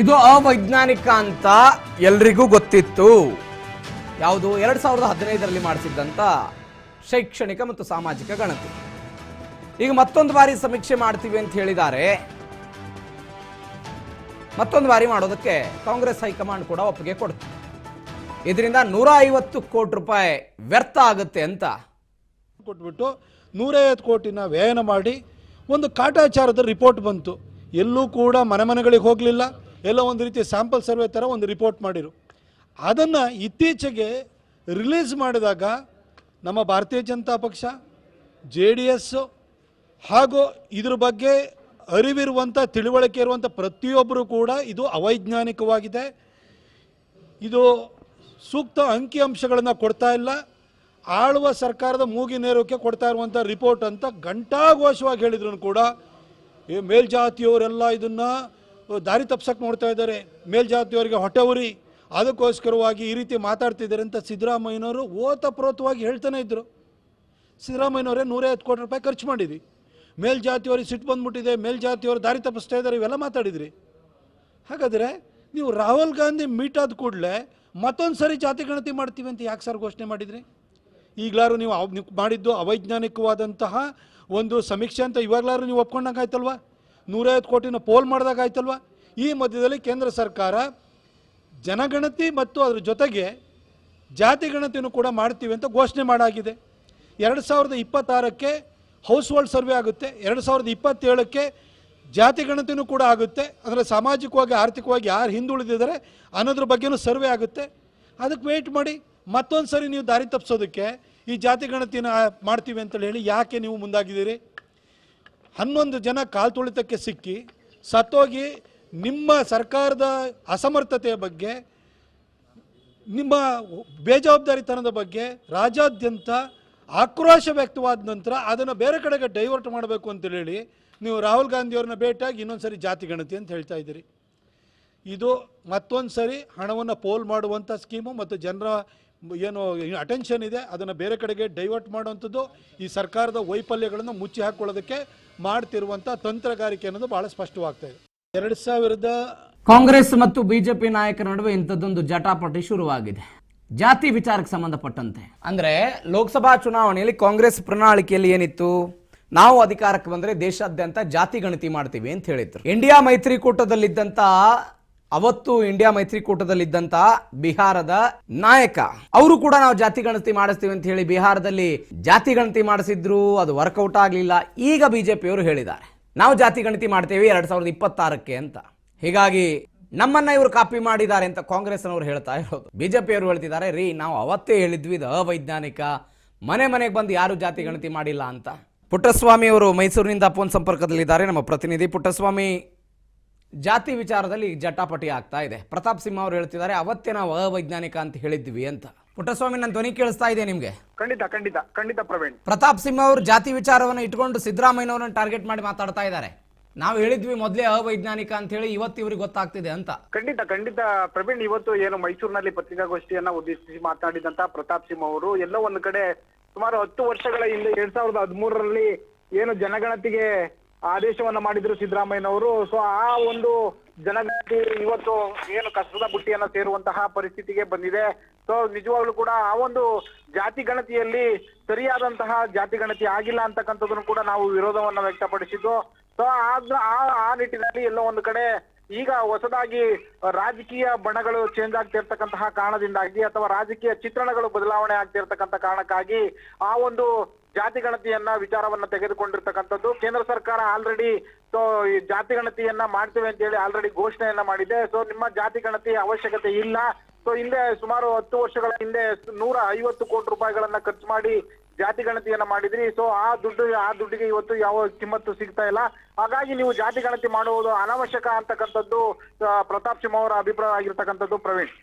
ಇದು ಅವೈಜ್ಞಾನಿಕ ಅಂತ ಎಲ್ರಿಗೂ ಗೊತ್ತಿತ್ತು. ಯಾವುದು 2015ರಲ್ಲಿ ಮಾಡಿಸಿದ್ದಂತ ಶೈಕ್ಷಣಿಕ ಮತ್ತು ಸಾಮಾಜಿಕ ಗಣತಿ. ಈಗ ಮತ್ತೊಂದು ಬಾರಿ ಸಮೀಕ್ಷೆ ಮಾಡ್ತೀವಿ ಅಂತ ಹೇಳಿದ್ದಾರೆ. ಮತ್ತೊಂದು ಬಾರಿ ಮಾಡೋದಕ್ಕೆ ಕಾಂಗ್ರೆಸ್ ಹೈಕಮಾಂಡ್ ಕೂಡ ಒಪ್ಪಿಗೆ ಕೊಡ್ತು. ಇದರಿಂದ 150 ಕೋಟಿ ರೂಪಾಯಿ ವ್ಯರ್ಥ ಆಗುತ್ತೆ ಅಂತ ಕೊಟ್ಬಿಟ್ಟು 150 ಕೋಟಿನ ವ್ಯಯನ ಮಾಡಿ ಒಂದು ಕಾಟಾಚಾರದ ರಿಪೋರ್ಟ್ ಬಂತು. ಎಲ್ಲೂ ಕೂಡ ಮನೆಗಳಿಗೆ ಹೋಗಲಿಲ್ಲ. ಎಲ್ಲ ಒಂದು ರೀತಿಯ ಸ್ಯಾಂಪಲ್ ಸರ್ವೆ ಥರ ಒಂದು ರಿಪೋರ್ಟ್ ಮಾಡಿರು. ಅದನ್ನು ಇತ್ತೀಚೆಗೆ ರಿಲೀಸ್ ಮಾಡಿದಾಗ ನಮ್ಮ ಭಾರತೀಯ ಜನತಾ ಪಕ್ಷ, JDS ಹಾಗೂ ಇದ್ರ ಬಗ್ಗೆ ಅರಿವಿರುವಂಥ, ತಿಳುವಳಿಕೆ ಇರುವಂಥ ಪ್ರತಿಯೊಬ್ಬರು ಕೂಡ ಇದು ಅವೈಜ್ಞಾನಿಕವಾಗಿದೆ, ಇದು ಸೂಕ್ತ ಅಂಕಿಅಂಶಗಳನ್ನು ಕೊಡ್ತಾ ಇಲ್ಲ, ಆಳುವ ಸರ್ಕಾರದ ಮೂಗಿನೇರೋಕೆ ಕೊಡ್ತಾ ಇರುವಂಥ ರಿಪೋರ್ಟ್ ಅಂತ ಘಂಟಾಘೋಷವಾಗಿ ಹೇಳಿದ್ರು ಕೂಡ ಮೇಲ್ಜಾತಿಯವರೆಲ್ಲ ಇದನ್ನು ದಾರಿ ತಪ್ಸಕ್ಕೆ ನೋಡ್ತಾ ಇದ್ದಾರೆ, ಮೇಲ್ಜಾತಿಯವರಿಗೆ ಹೊಟ್ಟೆ ಉರಿ, ಅದಕ್ಕೋಸ್ಕರವಾಗಿ ಈ ರೀತಿ ಮಾತಾಡ್ತಿದ್ದಾರೆ ಅಂತ ಸಿದ್ದರಾಮಯ್ಯನವರು ಓತಪ್ರೋತವಾಗಿ ಹೇಳ್ತಾನೆ ಇದ್ದರು. ಸಿದ್ದರಾಮಯ್ಯನವರೇ 150 ಕೋಟಿ ರೂಪಾಯಿ ಖರ್ಚು ಮಾಡಿದ್ವಿ, ಮೇಲ್ಜಾತಿಯವರಿಗೆ ಸಿಟ್ಟು ಬಂದ್ಬಿಟ್ಟಿದೆ, ಮೇಲ್ಜಾತಿಯವರು ದಾರಿ ತಪ್ಪಿಸ್ತಾ ಇದ್ದಾರೆ, ಇವೆಲ್ಲ ಮಾತಾಡಿದ್ರಿ. ಹಾಗಾದರೆ ನೀವು ರಾಹುಲ್ ಗಾಂಧಿ ಮೀಟ್ ಆದ ಕೂಡಲೇ ಮತ್ತೊಂದು ಸರಿ ಜಾತಿ ಗಣತಿ ಮಾಡ್ತೀವಿ ಅಂತ ಯಾಕೆ ಸರ್ ಘೋಷಣೆ ಮಾಡಿದ್ರಿ? ಈಗಲಾರು ನೀವು ಮಾಡಿದ್ದು ಅವೈಜ್ಞಾನಿಕವಾದಂತಹ ಒಂದು ಸಮೀಕ್ಷೆ ಅಂತ ಇವಾಗಲಾರು ನೀವು ಒಪ್ಕೊಂಡಂಗೆ ಆಯ್ತಲ್ವ? 150 ಕೋಟಿನ ಪೋಲ್ ಮಾಡಿದಾಗ ಆಯ್ತಲ್ವ? ಈ ಮಧ್ಯದಲ್ಲಿ ಕೇಂದ್ರ ಸರ್ಕಾರ ಜನಗಣತಿ ಮತ್ತು ಅದ್ರ ಜೊತೆಗೆ ಜಾತಿ ಗಣತಿನೂ ಕೂಡ ಮಾಡ್ತೀವಿ ಅಂತ ಘೋಷಣೆ ಮಾಡಾಗಿದೆ. 2026ಕ್ಕೆ ಹೌಸ್ ಹೋಲ್ಡ್ ಸರ್ವೆ ಆಗುತ್ತೆ, 2027ಕ್ಕೆ ಜಾತಿ ಗಣತಿನೂ ಕೂಡ ಆಗುತ್ತೆ. ಅಂದರೆ ಸಾಮಾಜಿಕವಾಗಿ ಆರ್ಥಿಕವಾಗಿ ಯಾರು ಹಿಂದುಳಿದಿದ್ದಾರೆ ಅನ್ನೋದ್ರ ಬಗ್ಗೆನೂ ಸರ್ವೆ ಆಗುತ್ತೆ. ಅದಕ್ಕೆ ವೆಯ್ಟ್ ಮಾಡಿ. ಮತ್ತೊಂದು ಸರಿ ನೀವು ದಾರಿ ತಪ್ಪಿಸೋದಕ್ಕೆ ಈ ಜಾತಿ ಗಣತಿನ ಮಾಡ್ತೀವಿ ಅಂತೇಳಿ ಹೇಳಿ ಯಾಕೆ ನೀವು ಮುಂದಾಗಿದ್ದೀರಿ? 11 ಜನ ಕಾಲು ತುಳಿತಕ್ಕೆ ಸಿಕ್ಕಿ ಸತ್ತೋಗಿ ನಿಮ್ಮ ಸರ್ಕಾರದ ಅಸಮರ್ಥತೆಯ ಬಗ್ಗೆ, ನಿಮ್ಮ ಬೇಜವಾಬ್ದಾರಿತನದ ಬಗ್ಗೆ ರಾಜ್ಯಾದ್ಯಂತ ಆಕ್ರೋಶ ವ್ಯಕ್ತವಾದ ನಂತರ ಅದನ್ನು ಬೇರೆ ಕಡೆಗೆ ಡೈವರ್ಟ್ ಮಾಡಬೇಕು ಅಂತೇಳಿ ನೀವು ರಾಹುಲ್ ಗಾಂಧಿಯವ್ರನ್ನ ಭೇಟಿಯಾಗಿ ಇನ್ನೊಂದು ಸರಿ ಜಾತಿ ಗಣತಿ ಅಂತ ಹೇಳ್ತಾ ಇದ್ದೀರಿ. ಇದು ಮತ್ತೊಂದು ಸರಿ ಹಣವನ್ನು ಪೋಲ್ ಮಾಡುವಂಥ ಸ್ಕೀಮು ಮತ್ತು ಜನರ ಏನು ಅಟೆನ್ಷನ್ ಇದೆ ಅದನ್ನು ಬೇರೆ ಕಡೆಗೆ ಡೈವರ್ಟ್ ಮಾಡುವಂಥದ್ದು ಈ ಸರ್ಕಾರದ ವೈಫಲ್ಯಗಳನ್ನು ಮುಚ್ಚಿ ಹಾಕೊಳ್ಳೋದಕ್ಕೆ ಮಾಡ್ತಿರುವಂಥ ತಂತ್ರಗಾರಿಕೆ ಅನ್ನೋದು ಬಹಳ ಸ್ಪಷ್ಟವಾಗ್ತಾ ಇದೆ. 2000 ಕಾಂಗ್ರೆಸ್ ಮತ್ತು ಬಿಜೆಪಿ ನಾಯಕರ ನಡುವೆ ಇಂಥದ್ದೊಂದು ಜಟಾಪಟಿ ಶುರುವಾಗಿದೆ ಜಾತಿ ವಿಚಾರಕ್ಕೆ ಸಂಬಂಧಪಟ್ಟಂತೆ. ಅಂದ್ರೆ ಲೋಕಸಭಾ ಚುನಾವಣೆಯಲ್ಲಿ ಕಾಂಗ್ರೆಸ್ ಪ್ರಣಾಳಿಕೆಯಲ್ಲಿ ಏನಿತ್ತು? ನಾವು ಅಧಿಕಾರಕ್ಕೆ ಬಂದರೆ ದೇಶಾದ್ಯಂತ ಜಾತಿ ಗಣತಿ ಮಾಡ್ತೀವಿ ಅಂತ ಹೇಳಿದ್ರು. ಇಂಡಿಯಾ ಮೈತ್ರಿಕೂಟದಲ್ಲಿದ್ದಂತ ಬಿಹಾರದ ನಾಯಕ ಅವರು ಕೂಡ ನಾವು ಜಾತಿ ಗಣತಿ ಮಾಡಿಸ್ತೀವಿ ಅಂತ ಹೇಳಿ ಬಿಹಾರದಲ್ಲಿ ಜಾತಿ ಗಣತಿ ಮಾಡಿಸಿದ್ರು, ಅದು ವರ್ಕೌಟ್ ಆಗಲಿಲ್ಲ. ಈಗ ಬಿಜೆಪಿಯವರು ಹೇಳಿದ್ದಾರೆ ನಾವು ಜಾತಿ ಗಣತಿ ಮಾಡ್ತೇವೆ 2026ಕ್ಕೆ ಅಂತ. ಹೀಗಾಗಿ ನಮ್ಮನ್ನ ಇವರು ಕಾಪಿ ಮಾಡಿದ್ದಾರೆ ಅಂತ ಕಾಂಗ್ರೆಸ್ನವರು ಹೇಳ್ತಾ ಇರೋದು. ಬಿಜೆಪಿಯವರು ಹೇಳ್ತಿದ್ದಾರೆ ರೀ ನಾವು ಅವತ್ತೇ ಹೇಳಿದ್ವಿ ಇದು ಅವೈಜ್ಞಾನಿಕ, ಮನೆಗೆ ಬಂದು ಯಾರು ಜಾತಿ ಗಣತಿ ಮಾಡಿಲ್ಲ ಅಂತ. ಪುಟ್ಟಸ್ವಾಮಿ ಅವರು ಮೈಸೂರಿನಿಂದ ಫೋನ್ ಸಂಪರ್ಕದಲ್ಲಿದ್ದಾರೆ. ನಮ್ಮ ಪ್ರತಿನಿಧಿ ಪುಟ್ಟಸ್ವಾಮಿ, ಜಾತಿ ವಿಚಾರದಲ್ಲಿ ಜಟಾಪಟಿ ಆಗ್ತಾ ಇದೆ. ಪ್ರತಾಪ್ ಸಿಂಹ ಅವರು ಹೇಳ್ತಿದ್ದಾರೆ ಅವತ್ತೇ ನಾವು ಅವೈಜ್ಞಾನಿಕ ಅಂತ ಹೇಳಿದ್ವಿ ಅಂತ. ಪುಟ್ಟಸ್ವಾಮಿ, ನನ್ನ ಧ್ವನಿ ಕೇಳಿಸ್ತಾ ಇದೆ ನಿಮ್ಗೆ? ಖಂಡಿತ ಪ್ರವೀಣ್. ಪ್ರತಾಪ್ ಸಿಂಹ ಅವರು ಜಾತಿ ವಿಚಾರವನ್ನು ಇಟ್ಕೊಂಡು ಸಿದ್ದರಾಮಯ್ಯನವರನ್ನು ಟಾರ್ಗೆಟ್ ಮಾಡಿ ಮಾತಾಡ್ತಾ ಇದ್ದಾರೆ. ನಾವು ಹೇಳಿದ್ವಿ ಮೊದಲೇ ಅವೈಜ್ಞಾನಿಕ ಅಂತ ಹೇಳಿ, ಇವತ್ತು ಇವ್ರಿಗೆ ಗೊತ್ತಾಗ್ತಿದೆ ಅಂತ. ಖಂಡಿತ ಪ್ರವೀಣ್, ಇವತ್ತು ಏನು ಮೈಸೂರಿನಲ್ಲಿ ಪತ್ರಿಕಾಗೋಷ್ಠಿಯನ್ನ ಉದ್ದೇಶಿಸಿ ಮಾತನಾಡಿದಂತ ಪ್ರತಾಪ್ ಸಿಂಹ ಅವರು ಎಲ್ಲೋ ಒಂದು ಕಡೆ ಸುಮಾರು 10 ವರ್ಷಗಳ ಹಿಂದೆ 2013ರಲ್ಲಿ ಏನು ಜನಗಣತಿಗೆ ಆದೇಶವನ್ನ ಮಾಡಿದ್ರು ಸಿದ್ದರಾಮಯ್ಯನವರು. ಸೊ ಆ ಒಂದು ಜನಗಣತಿ ಇವತ್ತು ಏನು ಕಸದ ಬುಟ್ಟಿಯನ್ನ ಸೇರುವಂತಹ ಪರಿಸ್ಥಿತಿಗೆ ಬಂದಿದೆ. ಸೊ ನಿಜವಾಗ್ಲೂ ಕೂಡ ಆ ಒಂದು ಜಾತಿ ಗಣತಿಯಲ್ಲಿ ಸರಿಯಾದಂತಹ ಜಾತಿ ಗಣತಿ ಆಗಿಲ್ಲ ಅಂತಕ್ಕಂಥದ್ದನ್ನು ಕೂಡ ನಾವು ವಿರೋಧವನ್ನ ವ್ಯಕ್ತಪಡಿಸಿದ್ದು. ಸೊ ಆ ನಿಟ್ಟಿನಲ್ಲಿ ಎಲ್ಲೋ ಒಂದು ಕಡೆ ಈಗ ಹೊಸದಾಗಿ ರಾಜಕೀಯ ಬಣಗಳು ಚೇಂಜ್ ಆಗ್ತಿರ್ತಕ್ಕಂತಹ ಕಾರಣದಿಂದಾಗಿ ಅಥವಾ ರಾಜಕೀಯ ಚಿತ್ರಣಗಳು ಬದಲಾವಣೆ ಆಗ್ತಿರ್ತಕ್ಕಂಥ ಕಾರಣಕ್ಕಾಗಿ ಆ ಒಂದು ಜಾತಿ ಗಣತಿಯನ್ನ ವಿಚಾರವನ್ನ ತೆಗೆದುಕೊಂಡಿರ್ತಕ್ಕಂಥದ್ದು. ಕೇಂದ್ರ ಸರ್ಕಾರ ಆಲ್ರೆಡಿ ಸೊ ಈ ಜಾತಿ ಗಣತಿಯನ್ನ ಮಾಡ್ತೇವೆ ಅಂತ ಹೇಳಿ ಆಲ್ರೆಡಿ ಘೋಷಣೆಯನ್ನ ಮಾಡಿದೆ. ಸೊ ನಿಮ್ಮ ಜಾತಿ ಗಣತಿ ಅವಶ್ಯಕತೆ ಇಲ್ಲ. ಸೊ ಹಿಂದೆ ಸುಮಾರು 10 ವರ್ಷಗಳ ಹಿಂದೆ 150 ಕೋಟಿ ರೂಪಾಯಿಗಳನ್ನ ಖರ್ಚು ಮಾಡಿ ಜಾತಿ ಗಣತಿಯನ್ನ ಮಾಡಿದ್ರಿ. ಸೊ ಆ ದುಡ್ಡಿಗೆ ಇವತ್ತು ಯಾವ ಕಿಮ್ಮತ್ತು ಸಿಗ್ತಾ ಇಲ್ಲ. ಹಾಗಾಗಿ ನೀವು ಜಾತಿ ಗಣತಿ ಮಾಡುವುದು ಅನಾವಶ್ಯಕ ಅಂತಕ್ಕಂಥದ್ದು ಪ್ರತಾಪ್ ಸಿಂಹ ಅವರ ಅಭಿಪ್ರಾಯ ಆಗಿರ್ತಕ್ಕಂಥದ್ದು. ಪ್ರವೀಣ್.